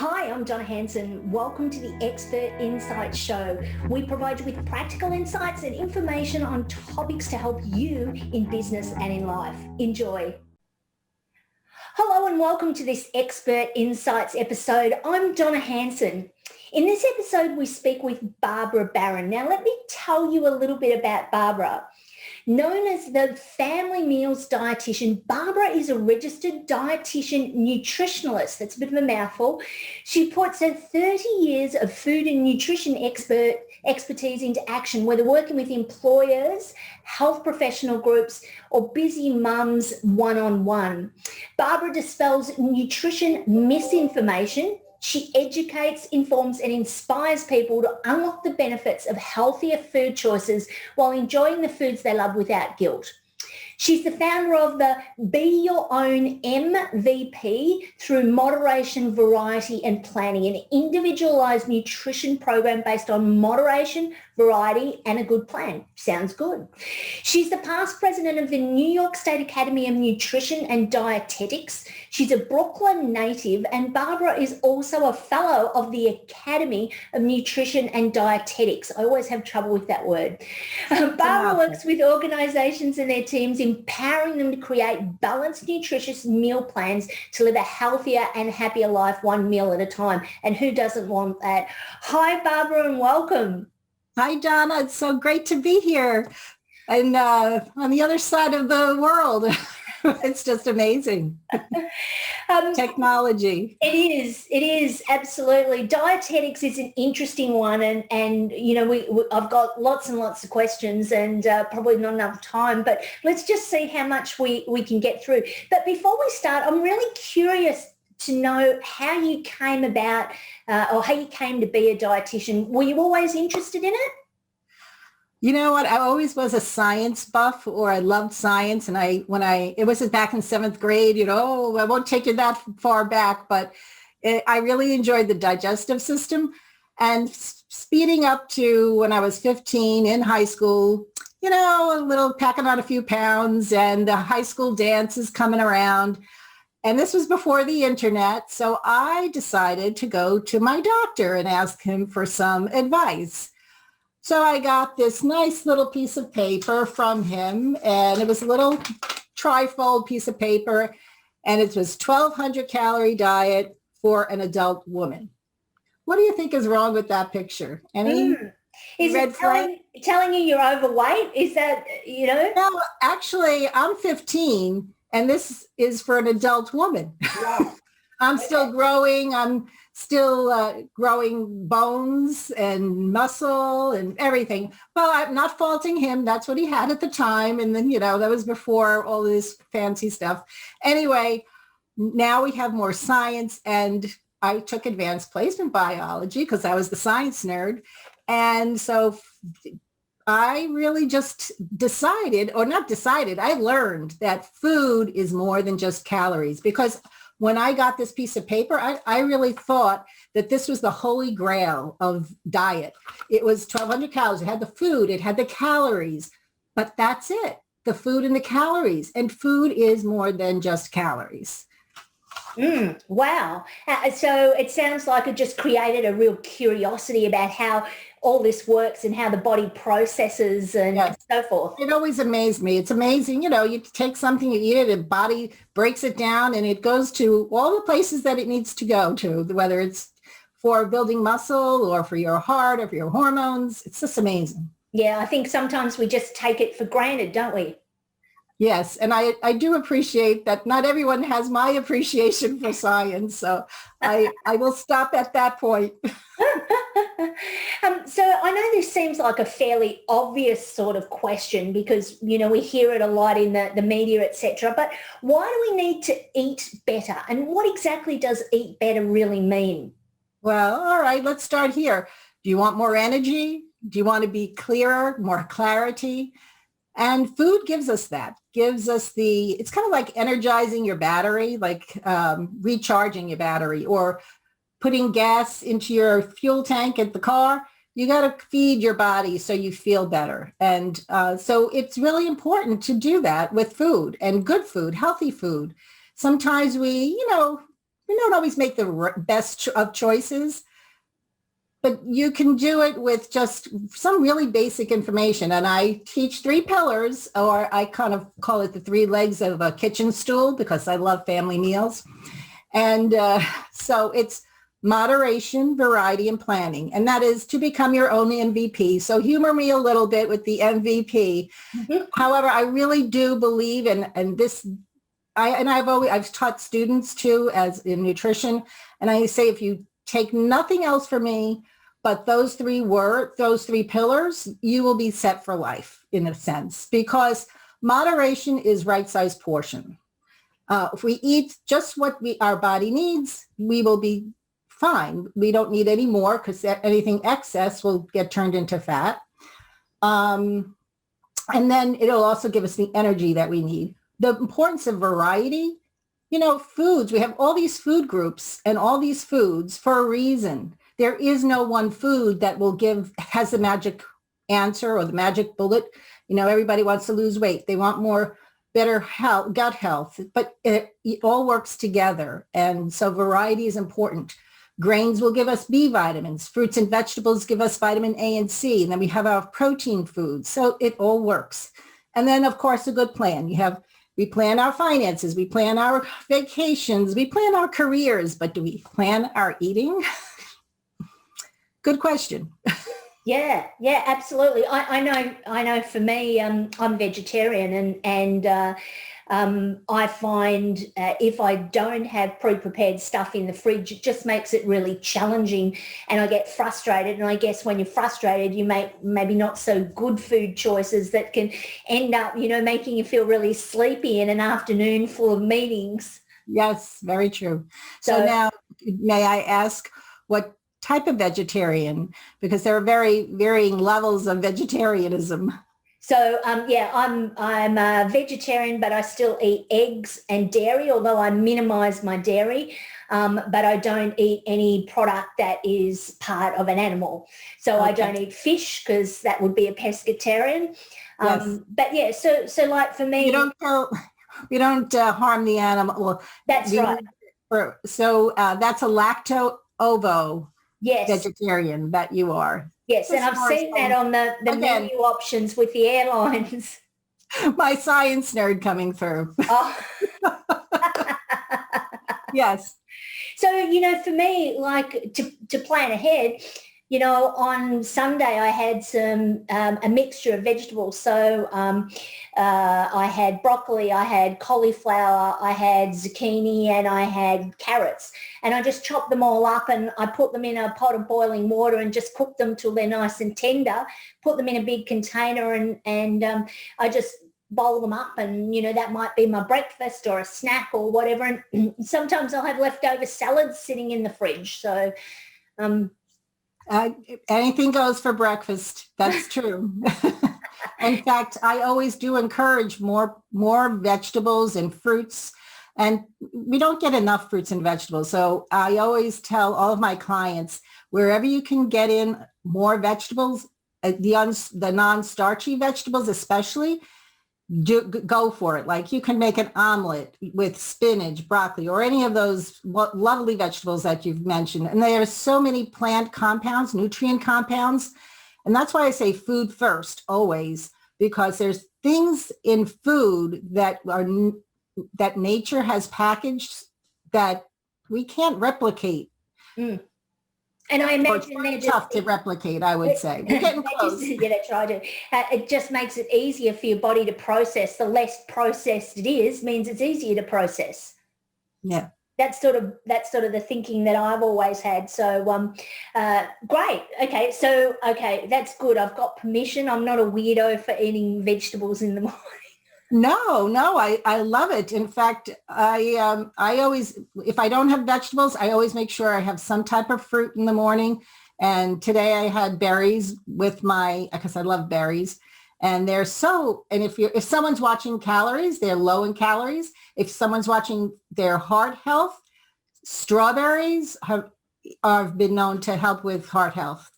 Hi, I'm Donna Hanson. Welcome to the Expert Insights Show. We provide you with practical insights and information on topics to help you in business and in life. Enjoy. Hello and welcome to this Expert Insights episode. I'm Donna Hanson. In this episode, we speak with Barbara Baron. Now, let me tell you a little bit about Barbara. Known as the Family Meals Dietitian, Barbara is a registered dietitian nutritionalist. That's a bit of a mouthful. She puts her 30 years of food and nutrition expertise into action, whether working with employers, health professional groups, or busy mums one-on-one. Barbara dispels nutrition misinformation. She educates, informs, and inspires people to unlock the benefits of healthier food choices while enjoying the foods they love without guilt. She's the founder of the Be Your Own MVP through moderation, variety, and planning, an individualized nutrition program based on moderation, variety, and a good plan. Sounds good. She's the past president of the New York State Academy of Nutrition and Dietetics. She's a Brooklyn native, and Barbara is also a fellow of the Academy of Nutrition and Dietetics. I always have trouble with that word. Barbara works with organizations and their teams, empowering them to create balanced, nutritious meal plans to live a healthier and happier life, one meal at a time. And who doesn't want that? Hi, Barbara, and welcome. Hi, Donna. It's so great to be here and on the other side of the world. It's just amazing. Technology. It is absolutely. Dietetics is an interesting one, and you know, I've got lots and lots of questions and probably not enough time, but let's just see how much we can get through. But before we start, I'm really curious to know how you came about or how you came to be a dietitian. Were you always interested in it? You know what? I always was a science buff, or I loved science. And it was back in 7th grade, I won't take you that far back, but I really enjoyed the digestive system. And speeding up to when I was 15 in high school, a little packing on a few pounds, and the high school dance is coming around. And this was before the internet. So I decided to go to my doctor and ask him for some advice. So I got this nice little piece of paper from him, and it was a little trifold piece of paper, and it was 1,200 calorie diet for an adult woman. What do you think is wrong with that picture? Any Is red it flag? telling you you're overweight? Is that, No, actually, I'm 15, and this is for an adult woman. Wow. I'm still growing. I'm still growing bones and muscle and everything. Well, I'm not faulting him. That's what he had at the time. And then, that was before all this fancy stuff. Anyway, now we have more science, and I took advanced placement biology because I was the science nerd. And so I really just I learned that food is more than just calories, because when I got this piece of paper, I really thought that this was the holy grail of diet. It was 1,200 calories. It had the food, it had the calories, but that's it, the food and the calories. And food is more than just calories. Wow. So it sounds like it just created a real curiosity about how all this works and how the body processes and so forth. It always amazed me. It's amazing. You take something, you eat it, the body breaks it down, and it goes to all the places that it needs to go to, whether it's for building muscle or for your heart or for your hormones. It's just amazing. Yeah, I think sometimes we just take it for granted, don't we? Yes, and I do appreciate that not everyone has my appreciation for science, so I will stop at that point. So I know this seems like a fairly obvious sort of question because, we hear it a lot in the media, etc. But why do we need to eat better? And what exactly does eat better really mean? Well, all right, let's start here. Do you want more energy? Do you want to be clearer, more clarity? And food gives us that, it's kind of like energizing your battery, like recharging your battery, or putting gas into your fuel tank at the car. You got to feed your body so you feel better. And so it's really important to do that with food, and good food, healthy food. Sometimes we, we don't always make the best of choices, but you can do it with just some really basic information. And I teach 3 pillars, or I kind of call it the 3 legs of a kitchen stool, because I love family meals. And so it's moderation, variety, and planning. And that is to become your own MVP. So humor me a little bit with the MVP. Mm-hmm. However, I really do believe and this, I've taught students too, as in nutrition. And I say, if you take nothing else from me, but those 3 pillars, you will be set for life in a sense, because moderation is right-sized portion. If we eat just what our body needs, we will be fine. We don't need any more, because anything excess will get turned into fat. And then it'll also give us the energy that we need. The importance of variety, foods, we have all these food groups and all these foods for a reason. There is no one food that has the magic answer or the magic bullet. Everybody wants to lose weight. They want better health, gut health, but it all works together. And so variety is important. Grains will give us B vitamins. Fruits and vegetables give us vitamin A and C. And then we have our protein foods. So it all works. And then, of course, a good plan. We plan our finances. We plan our vacations. We plan our careers. But do we plan our eating? Good question. Yeah, absolutely. I know for me, I'm vegetarian, and I find if I don't have pre-prepared stuff in the fridge, it just makes it really challenging, and I get frustrated. And I guess when you're frustrated, you make maybe not so good food choices that can end up, making you feel really sleepy in an afternoon full of meetings. Yes, very true. So now, may I ask what type of vegetarian, because there are very varying levels of vegetarianism? So I'm a vegetarian, but I still eat eggs and dairy, although I minimize my dairy. But I don't eat any product that is part of an animal. So okay. I don't eat fish, because that would be a pescatarian. Yes. But yeah, so like for me, we don't harm the animal. Well, that's right. So that's a lacto-ovo. Yes. Vegetarian that you are. Yes, and I've seen that on the menu options with the airlines. My science nerd coming through. Oh. Yes. So, for me, like to plan ahead, on Sunday I had a mixture of vegetables. So I had broccoli, I had cauliflower, I had zucchini, and I had carrots. And I just chopped them all up, and I put them in a pot of boiling water and just cooked them till they're nice and tender, put them in a big container, and I just bowl them up, and that might be my breakfast or a snack or whatever. And sometimes I'll have leftover salads sitting in the fridge. So anything goes for breakfast. That's true. In fact, I always do encourage more vegetables and fruits, and we don't get enough fruits and vegetables. So I always tell all of my clients, wherever you can get in more vegetables, the non-starchy vegetables especially, go for it. Like you can make an omelet with spinach, broccoli, or any of those lovely vegetables that you've mentioned. And there are so many plant compounds, nutrient compounds. And that's why I say food first always, because there's things in food that nature has packaged that we can't replicate. Mm. And I imagine they're tough to replicate, I would say. We're getting close. Yeah, that's right. It just makes it easier for your body to process. The less processed it is, means it's easier to process. Yeah. That's sort of the thinking that I've always had. So great. Okay, that's good. I've got permission. I'm not a weirdo for eating vegetables in the morning. No, I love it. In fact, I always, if I don't have vegetables, I always make sure I have some type of fruit in the morning. And today I had berries because I love berries. And if someone's watching calories, they're low in calories. If someone's watching their heart health, strawberries have been known to help with heart health.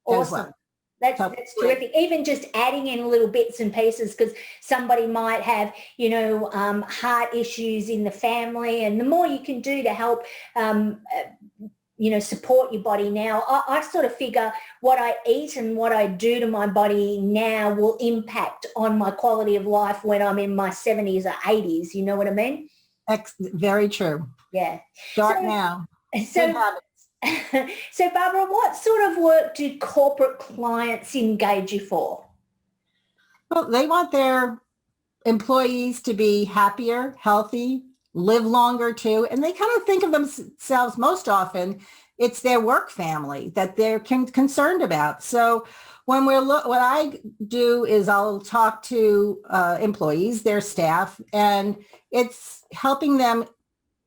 Awesome. As well. That's terrific. Even just adding in little bits and pieces, because somebody might have, heart issues in the family, and the more you can do to help, support your body now. I sort of figure what I eat and what I do to my body now will impact on my quality of life when I'm in my 70s or 80s. You know what I mean? Very true. Yeah. Start now. So, so Barbara, what sort of work do corporate clients engage you for? Well, they want their employees to be happier, healthy, live longer too. And they kind of think of themselves most often, it's their work family that they're concerned about. So when what I do is I'll talk to employees, their staff, and it's helping them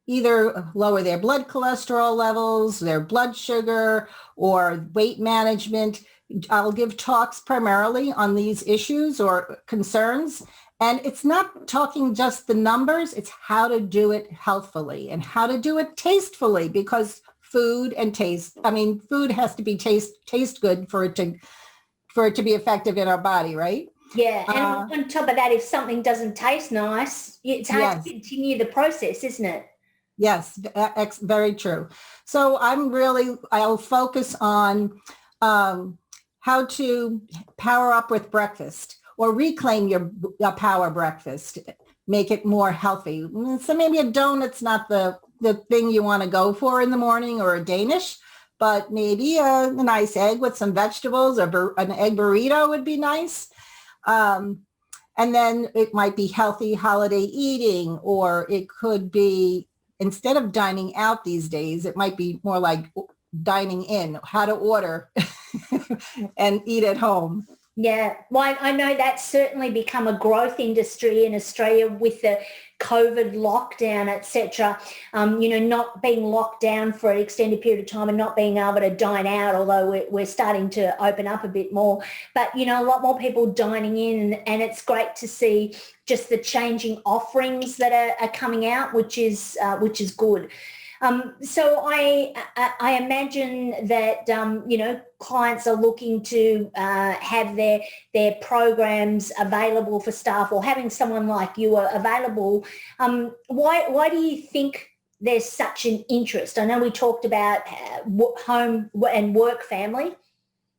either lower their blood cholesterol levels, their blood sugar, or weight management. I'll give talks primarily on these issues or concerns. And it's not talking just the numbers, it's how to do it healthfully and how to do it tastefully, because food and taste, food has to be taste good for it to be effective in our body, right? Yeah, and on top of that, if something doesn't taste nice, it's hard to continue the process, isn't it? Yes, very true. So I'll focus on how to power up with breakfast or reclaim your power breakfast, make it more healthy. So maybe a donut's not the thing you want to go for in the morning, or a Danish, but maybe a nice egg with some vegetables, or an egg burrito would be nice. And then it might be healthy holiday eating, or it could be, instead of dining out these days, it might be more like dining in, how to order and eat at home. Yeah, well, I know that's certainly become a growth industry in Australia with the COVID lockdown, etc. Not being locked down for an extended period of time and not being able to dine out, although we're starting to open up a bit more. But, a lot more people dining in, and it's great to see just the changing offerings that are coming out, which is good. So I imagine that, clients are looking to have their programs available for staff, or having someone like you available. Why do you think there's such an interest? I know we talked about home and work family.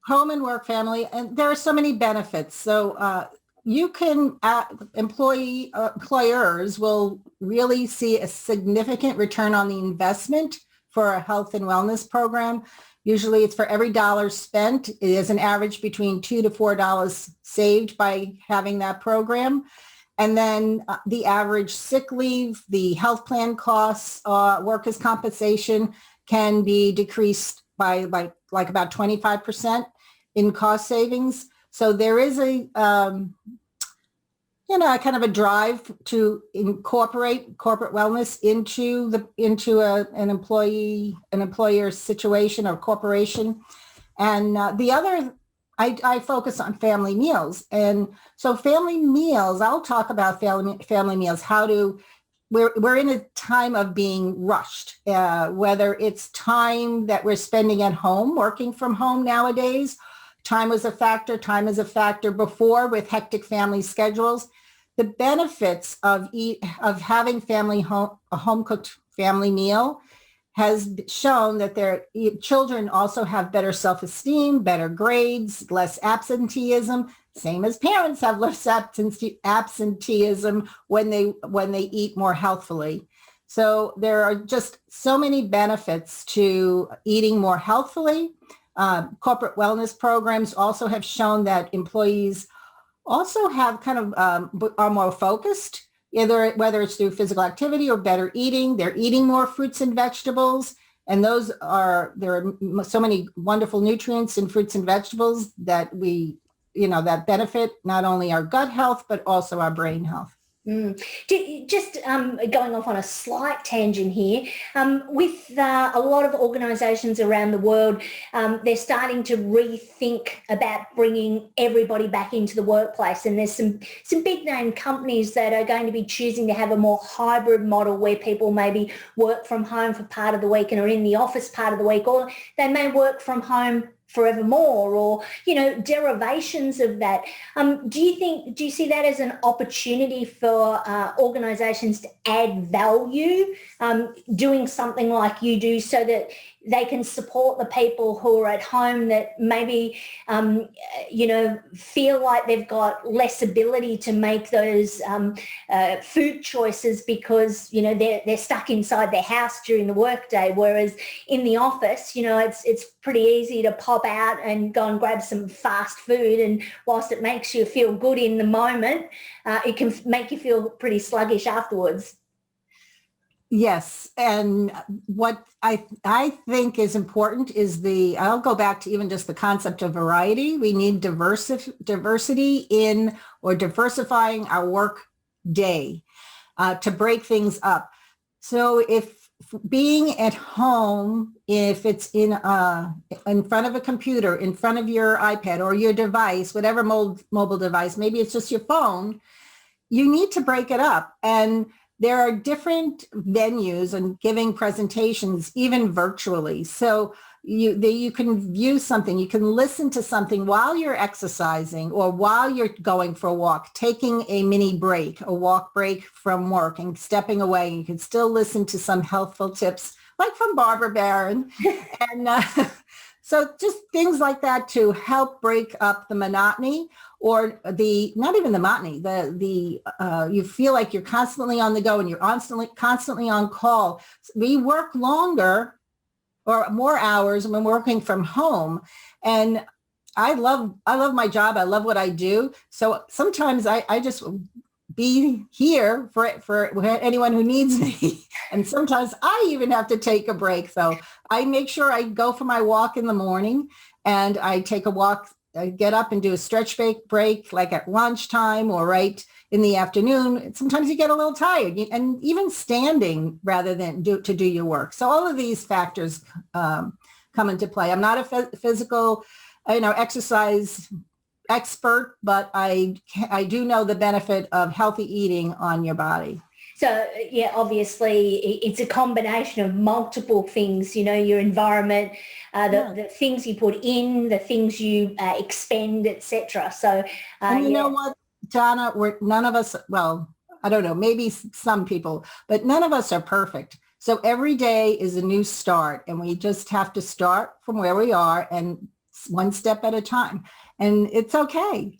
Home and work family, and there are so many benefits. So you can, employers will really see a significant return on the investment for a health and wellness program. Usually it's for every dollar spent, it is an average between $2 to $4 saved by having that program. And then the average sick leave, the health plan costs, workers' compensation can be decreased by like about 25% in cost savings. So there is a kind of a drive to incorporate corporate wellness into an employer situation or corporation. And the other, I focus on family meals. And so family meals, I'll talk about family meals, we're in a time of being rushed, whether it's time that we're spending at home, working from home nowadays. Time is a factor before with hectic family schedules. The benefits of having a home-cooked family meal has shown that their children also have better self-esteem, better grades, less absenteeism, same as parents have less absenteeism when they eat more healthfully. So there are just so many benefits to eating more healthfully. Corporate wellness programs also have shown that employees also have are more focused, whether it's through physical activity or better eating. They're eating more fruits and vegetables, and there are so many wonderful nutrients in fruits and vegetables that that benefit not only our gut health, but also our brain health. Just going off on a slight tangent here, with a lot of organisations around the world, they're starting to rethink about bringing everybody back into the workplace, and there's some big name companies that are going to be choosing to have a more hybrid model where people maybe work from home for part of the week and are in the office part of the week, or they may work from home forevermore, or, derivations of that. Do you see that as an opportunity for organizations to add value, doing something like you do, so that they can support the people who are at home that maybe, feel like they've got less ability to make those food choices because, they're stuck inside their house during the workday, whereas in the office, it's pretty easy to pop out and go and grab some fast food. And whilst it makes you feel good in the moment, it can make you feel pretty sluggish afterwards. Yes. And what I think is important is I'll go back to even just the concept of variety. We need diversity in, or diversifying our work day to break things up. So if being at home, if it's in front of a computer, in front of your iPad or your device, whatever mobile device, maybe it's just your phone, you need to break it up. And there are different venues and giving presentations, even virtually. So you can view something, you can listen to something while you're exercising or while you're going for a walk, taking a mini break, a walk break from work and stepping away. You can still listen to some healthful tips, like from Barbara Baron. And so just things like that to help break up the monotony, or not even the monotony, you feel like you're constantly on the go and you're constantly on call. We work longer or more hours when we're working from home. And I love my job. I love what I do. So sometimes I just be here for anyone who needs me. And sometimes I even have to take a break. So I make sure I go for my walk in the morning, and I take a walk. I get up and do a stretch break like at lunchtime or right in the afternoon. Sometimes you get a little tired, and even standing rather than to do your work. So all of these factors come into play. I'm not a physical, exercise expert, but I do know the benefit of healthy eating on your body. So, yeah, obviously it's a combination of multiple things, your environment, the things you put in, the things you expend, etc. So, and you know what, Donna, none of us, well, I don't know, maybe some people, but none of us are perfect. So every day is a new start, and we just have to start from where we are and one step at a time. And it's okay.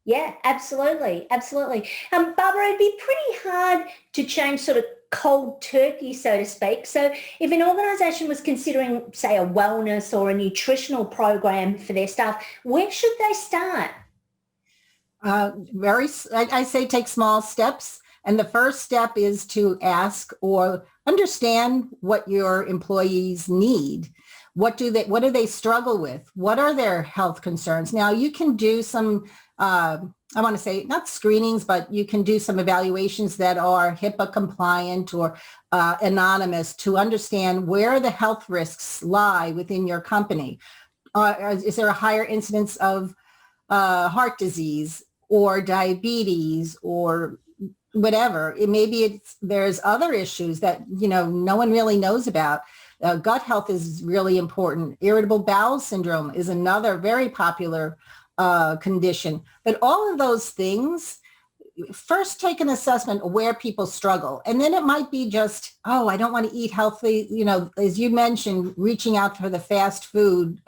Yeah, absolutely. Absolutely. Barbara, it'd be pretty hard to change sort of cold turkey, so to speak. So if an organisation was considering, say, a wellness or a nutritional program for their staff, where should they start? I say take small steps. And the first step is to ask or understand what your employees need. What do they struggle with? What are their health concerns? Now you can do some, I want to say not screenings, but you can do some evaluations that are HIPAA compliant or anonymous to understand where the health risks lie within your company. Is there a higher incidence of heart disease or diabetes or whatever? There's other issues that, no one really knows about. Gut health is really important. Irritable bowel syndrome is another very popular condition. But all of those things, first take an assessment of where people struggle. And then it might be just, I don't want to eat healthy. As you mentioned, reaching out for the fast food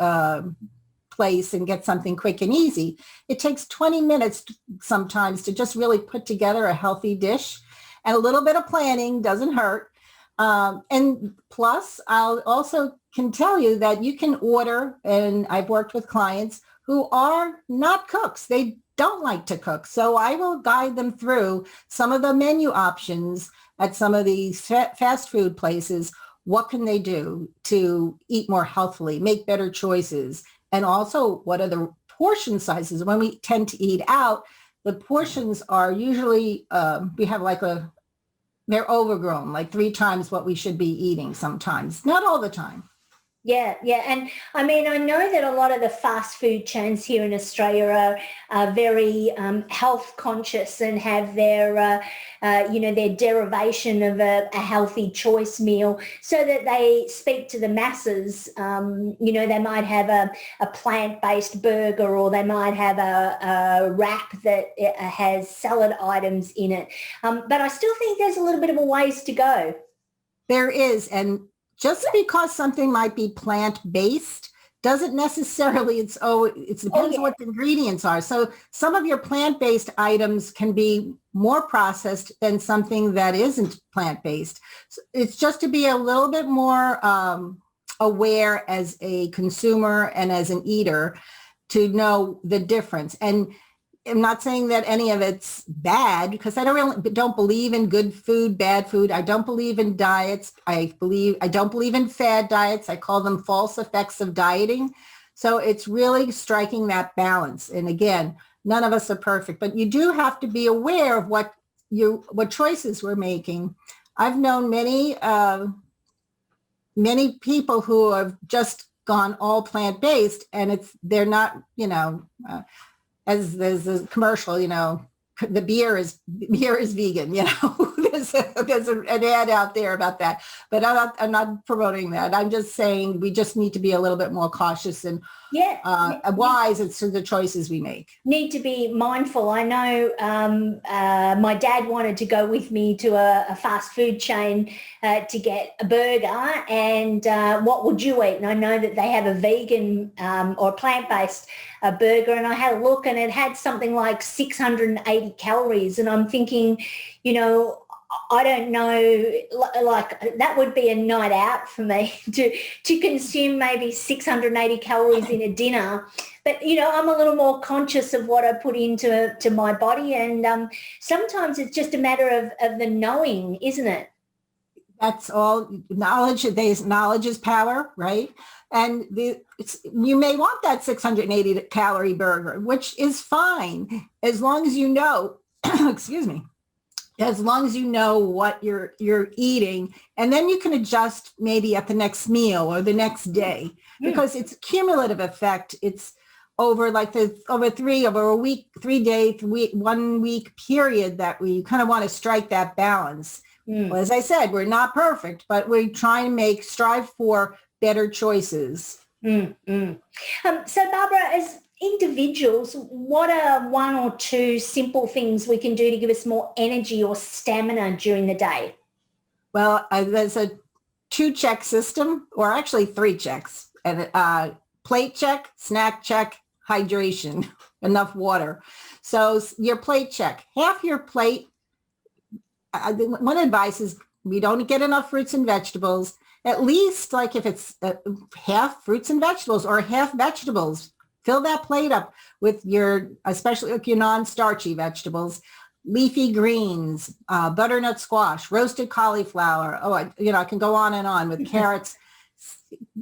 place and get something quick and easy. It takes 20 minutes sometimes to just really put together a healthy dish. And a little bit of planning doesn't hurt. And plus, I'll also can tell you that you can order, and I've worked with clients who are not cooks. They don't like to cook. So I will guide them through some of the menu options at some of these fast food places. What can they do to eat more healthily, make better choices? And also, what are the portion sizes? When we tend to eat out, the portions are usually, we have they're overgrown, like 3 times what we should be eating sometimes, not all the time. Yeah, yeah. And I mean, I know that a lot of the fast food chains here in Australia are very health conscious and have their, their derivation of a healthy choice meal so that they speak to the masses. They might have a plant-based burger, or they might have a wrap that has salad items in it. But I still think there's a little bit of a ways to go. There is. And just because something might be plant-based doesn't necessarily, it depends on what the ingredients are. So some of your plant-based items can be more processed than something that isn't plant-based. So it's just to be a little bit more aware as a consumer and as an eater to know the difference. And I'm not saying that any of it's bad, because I don't believe in good food, bad food. I don't believe in diets. I don't believe in fad diets. I call them false effects of dieting. So it's really striking that balance. And again, none of us are perfect, but you do have to be aware of what choices we're making. I've known many people who have just gone all plant-based, and they're not, as there's a commercial, the beer is vegan, there's an ad out there about that, but I'm not promoting that. I'm just saying we just need to be a little bit more cautious and wise as to the choices we make. Need to be mindful. I know my dad wanted to go with me to a fast food chain to get a burger, and what would you eat? And I know that they have a vegan or plant-based burger, and I had a look, and it had something like 680 calories, and I'm thinking, I don't know, like that would be a night out for me to consume maybe 680 calories in a dinner. But, I'm a little more conscious of what I put into my body. And sometimes it's just a matter of the knowing, isn't it? That's all. Knowledge is power, right? And you may want that 680 calorie burger, which is fine, as long as you know, excuse me, as long as you know what you're eating, and then you can adjust maybe at the next meal or the next day, because it's cumulative effect. It's over a week, 3 day, 1 week period that we kind of want to strike that balance. Well, as I said, we're not perfect, but we strive for better choices. So Barbara, as individuals, what are one or two simple things we can do to give us more energy or stamina during the day? Well, there's a 2-check system, or actually 3 checks. And plate check, snack check, hydration, enough water. So your plate check, half your plate. One advice is we don't get enough fruits and vegetables. At least, like if it's half fruits and vegetables or half vegetables, fill that plate up with especially like your non-starchy vegetables, leafy greens, butternut squash, roasted cauliflower. I can go on and on with carrots.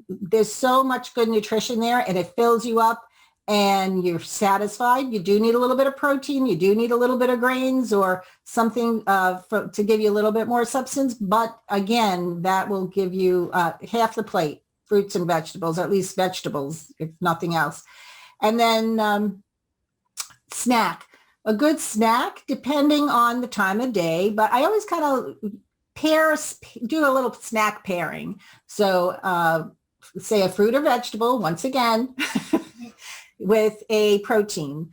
There's so much good nutrition there, and it fills you up and you're satisfied. You do need a little bit of protein. You do need a little bit of grains or something to give you a little bit more substance. But again, that will give you half the plate, fruits and vegetables, or at least vegetables, if nothing else. And then snack, a good snack, depending on the time of day. But I always kind of do a little snack pairing. So say a fruit or vegetable, once again, with a protein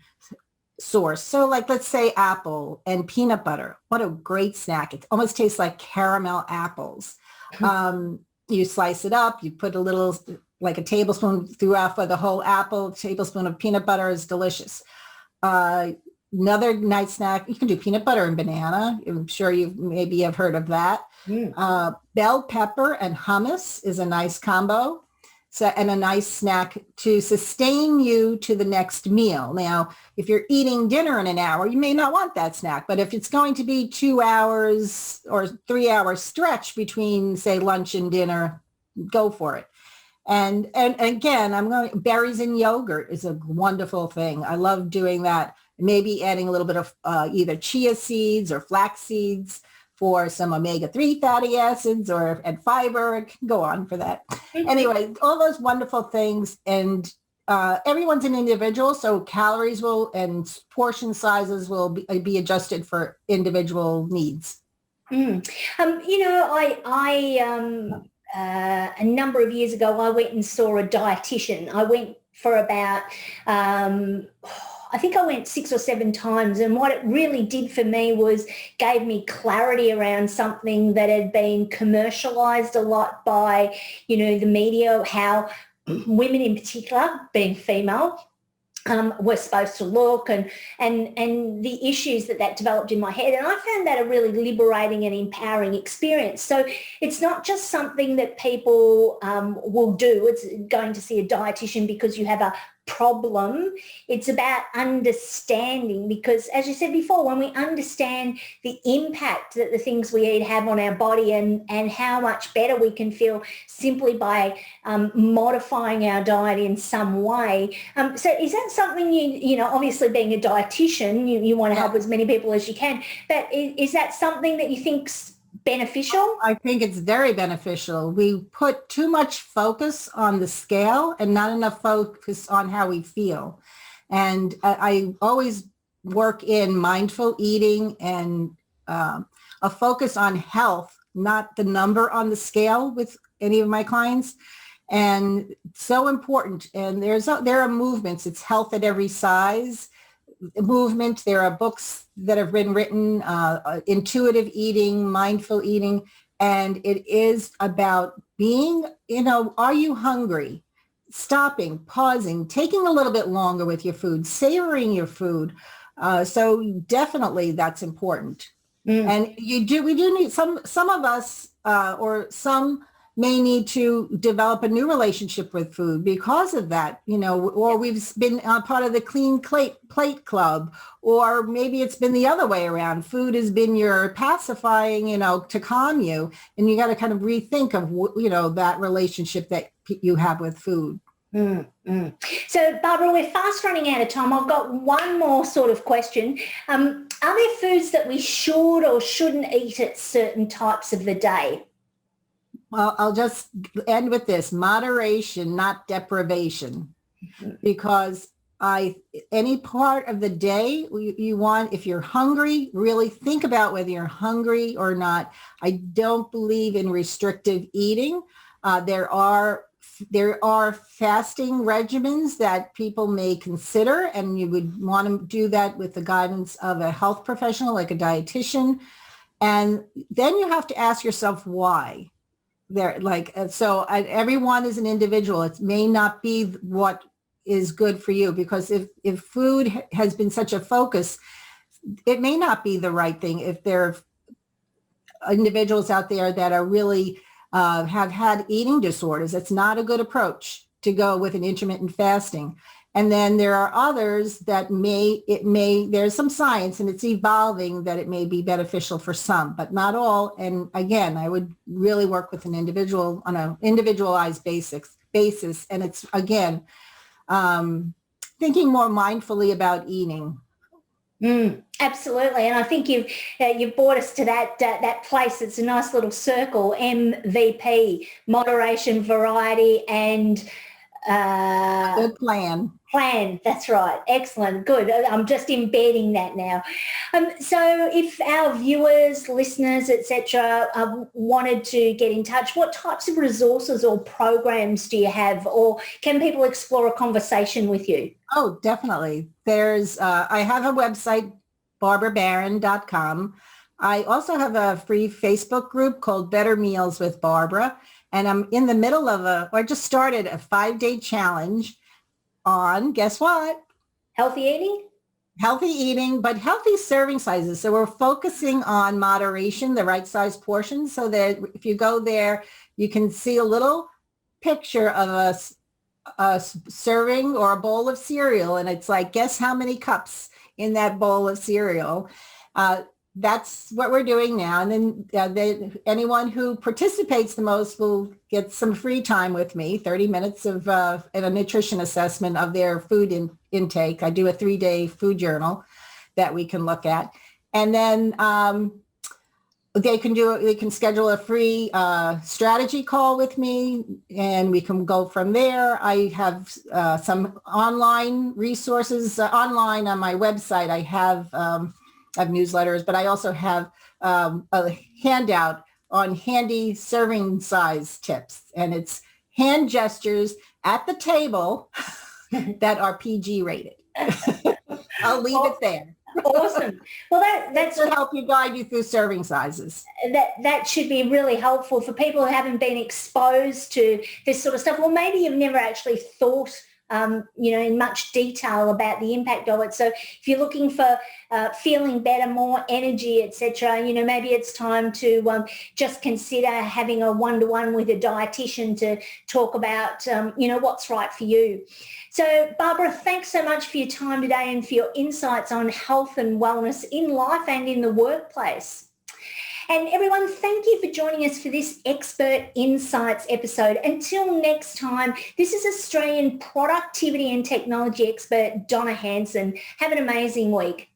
source. So like, let's say apple and peanut butter. What a great snack. It almost tastes like caramel apples. You slice it up, you put a little, like a tablespoon throughout for the whole apple, a tablespoon of peanut butter is delicious. Another nice snack, you can do peanut butter and banana. I'm sure you maybe have heard of that. Bell pepper and hummus is a nice combo. And a nice snack to sustain you to the next meal. Now, if you're eating dinner in an hour, you may not want that snack, but if it's going to be 2 hours or 3 hours stretch between, say, lunch and dinner, go for it. And again, berries and yogurt is a wonderful thing. I love doing that. Maybe adding a little bit of either chia seeds or flax seeds for some omega-3 fatty acids and fiber. I can go on for that. Anyway, all those wonderful things. And everyone's an individual, so calories and portion sizes will be adjusted for individual needs. A number of years ago, I went and saw a dietitian. I went for about, I think I went 6 or 7 times. And what it really did for me was gave me clarity around something that had been commercialized a lot by, the media, how women in particular, being female, were supposed to look and the issues that developed in my head. And I found that a really liberating and empowering experience. So it's not just something that people will do. It's going to see a dietitian because you have a problem. It's about understanding, because as you said before, when we understand the impact that the things we eat have on our body and how much better we can feel simply by modifying our diet in some way. So is that something obviously being a dietitian, you want to help as many people as you can, but is that something that you think's beneficial? I think it's very beneficial. We put too much focus on the scale and not enough focus on how we feel. And I always work in mindful eating and a focus on health, not the number on the scale with any of my clients. And so important. And there are movements. It's health at every size movement. There are books that have been written, intuitive eating, mindful eating, and it is about being, are you hungry? Stopping, pausing, taking a little bit longer with your food, savoring your food. So definitely that's important. And we do need some of us, or some may need to develop a new relationship with food because of that, or we've been part of the clean plate club, or maybe it's been the other way around. Food has been your pacifying, to calm you. And you got to kind of rethink of, that relationship that you have with food. So Barbara, we're fast running out of time. I've got one more sort of question. Are there foods that we should or shouldn't eat at certain types of the day? Well, I'll just end with this: moderation, not deprivation, because any part of the day you want, if you're hungry, really think about whether you're hungry or not. I don't believe in restrictive eating. There are fasting regimens that people may consider, and you would want to do that with the guidance of a health professional like a dietitian. And then you have to ask yourself why. Everyone is an individual. It may not be what is good for you, because if food has been such a focus, it may not be the right thing. If there are individuals out there that are really have had eating disorders, it's not a good approach to go with an intermittent fasting. And then there are others that there's some science and it's evolving that it may be beneficial for some, but not all. And again, I would really work with an individual on an individualized basis. And it's, again, thinking more mindfully about eating. Absolutely. And I think you've brought us to that place. It's a nice little circle: MVP, moderation, variety, and good plan. That's right. Excellent. Good. I'm just embedding that now. So if our viewers, listeners, etc., wanted to get in touch, what types of resources or programs do you have, or can people explore a conversation with you? Oh, definitely. I have a website, barbarabaron.com. I also have a free Facebook group called Better Meals with Barbara. And I'm in the middle of I just started a 5-day challenge on, guess what? Healthy eating, but healthy serving sizes. So we're focusing on moderation, the right size portions, so that if you go there, you can see a little picture of a serving or a bowl of cereal. And it's like, guess how many cups in that bowl of cereal? That's what we're doing now. And then anyone who participates the most will get some free time with me, 30 minutes of a nutrition assessment of their food intake. I do a 3-day food journal that we can look at. And then They can schedule a free strategy call with me, and we can go from there. I have some online resources online on my website. I have newsletters, but I also have a handout on handy serving size tips, and it's hand gestures at the table that are PG rated. I'll leave it there. Awesome. Well, that's to help you guide you through serving sizes. That should be really helpful for people who haven't been exposed to this sort of stuff, or maybe you've never actually thought in much detail about the impact of it. So if you're looking for feeling better, more energy, etc., maybe it's time to just consider having a one-to-one with a dietitian to talk about, what's right for you. So Barbara, thanks so much for your time today and for your insights on health and wellness in life and in the workplace. And everyone, thank you for joining us for this Expert Insights episode. Until next time, this is Australian productivity and technology expert Donna Hanson. Have an amazing week.